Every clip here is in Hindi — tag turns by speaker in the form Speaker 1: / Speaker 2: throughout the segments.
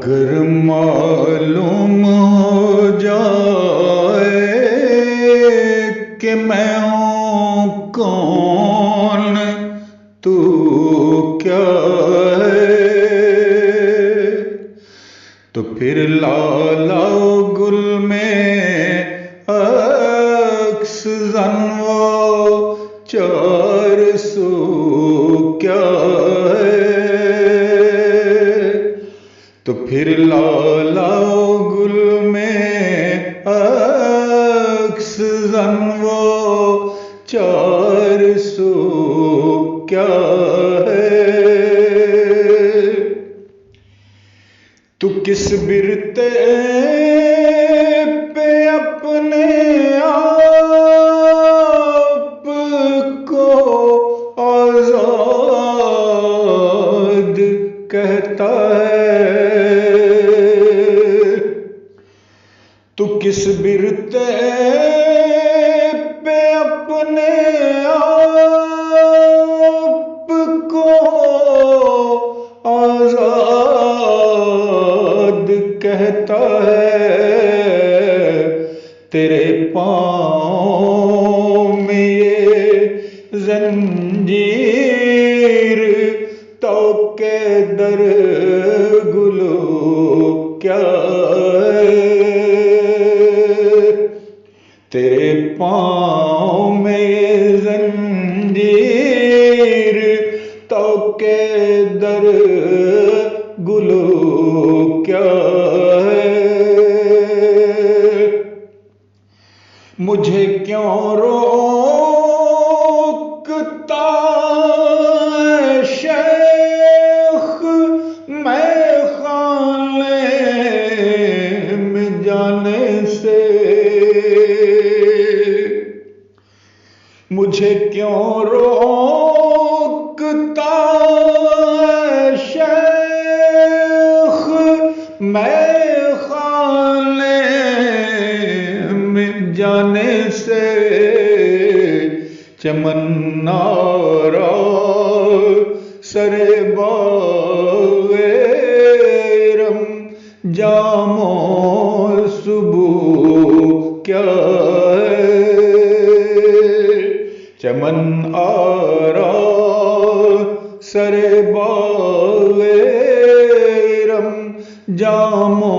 Speaker 1: अगर मालूम हो जाए कि मैं हूँ कौन, तू क्या है, तो फिर लाला गुल में अक्स जन्वो 400 क्या है, तो फिर लाला गुल में अक्स जन्वो 400 क्या है। तू किस बिरते पे अपने आप को आजाद कहता है, तू किस बिरते पे अपने आप को आजाद कहता है। तेरे पाँव में ये जंजीर तो के दर गुलो क्या है, तेरे पाँव में ये जंजीर तो के दर गुलो क्या है। मुझे क्यों रोकता है शेख मैं खाने में जाने से, मुझे क्यों रोकता है शेख मैं खाने में जाने से। चमन्नारा सरे बावेरम जामो सुबह क्या है, चमन आरा सरे बावेरम जामो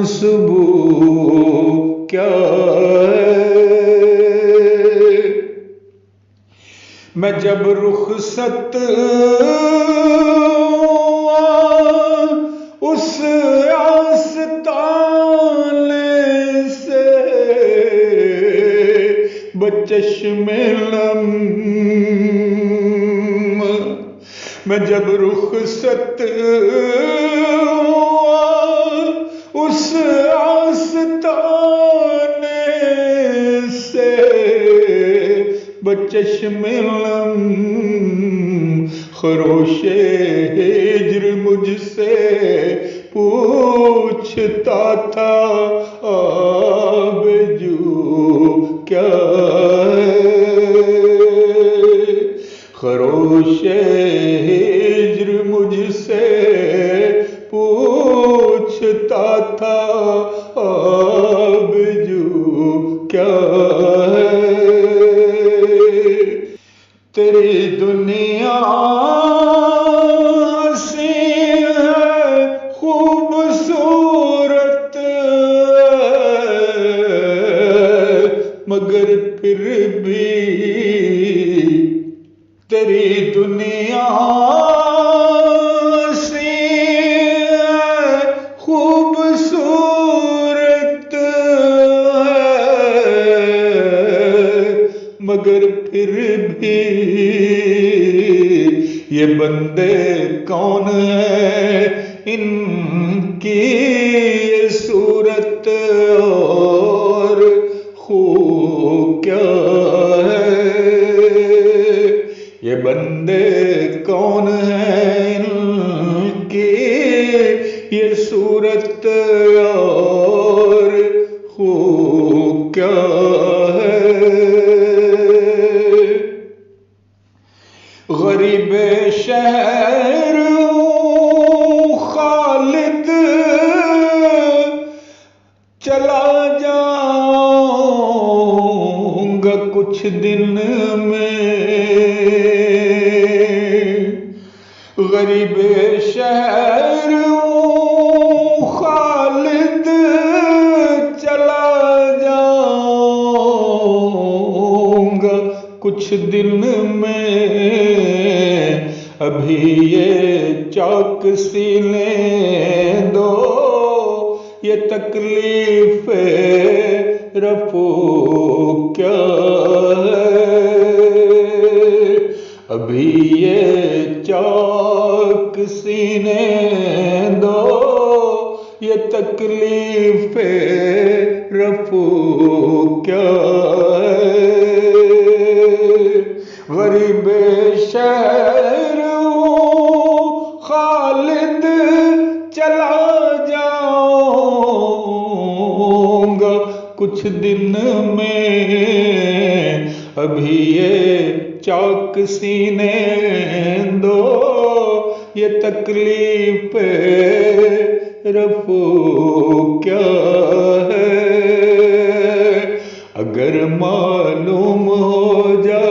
Speaker 1: सुबह क्या है। मैं जब रुखसत उस आस्ताने से बचश्मे लम, मैं जब रुखसत उस आस्ताने से बचश्मे लम, खरोशे हिज्र मुझसे पूछता था आबजू क्या है, खरोशे हिज्र मुझसे पूछता था आबजू क्या है। तेरी दुनिया सी है खूबसूरत मगर फिर भी, तेरी दुनिया सी है खूबसूरत मगर फिर भी ये बंदे कौन है, इनकी ये सूरत और खूब क्या है, ये बंदे कौन है, इनकी ये सूरत और खूब क्या है। गरीब शहर खालिद कुछ दिन में गरीब शहर खालिद चला जाऊंगा कुछ दिन में। अभी ये चौक सीने दो, ये तकलीफ रफू क्या है। अभी ये चौक सीने दो, ये तकलीफ रफू क्या है। गरीब शहर खालिद चला जाऊंगा कुछ दिन में। अभी ये चौक सीने दो, ये तकलीफ रफू क्या है। अगर मालूम हो जा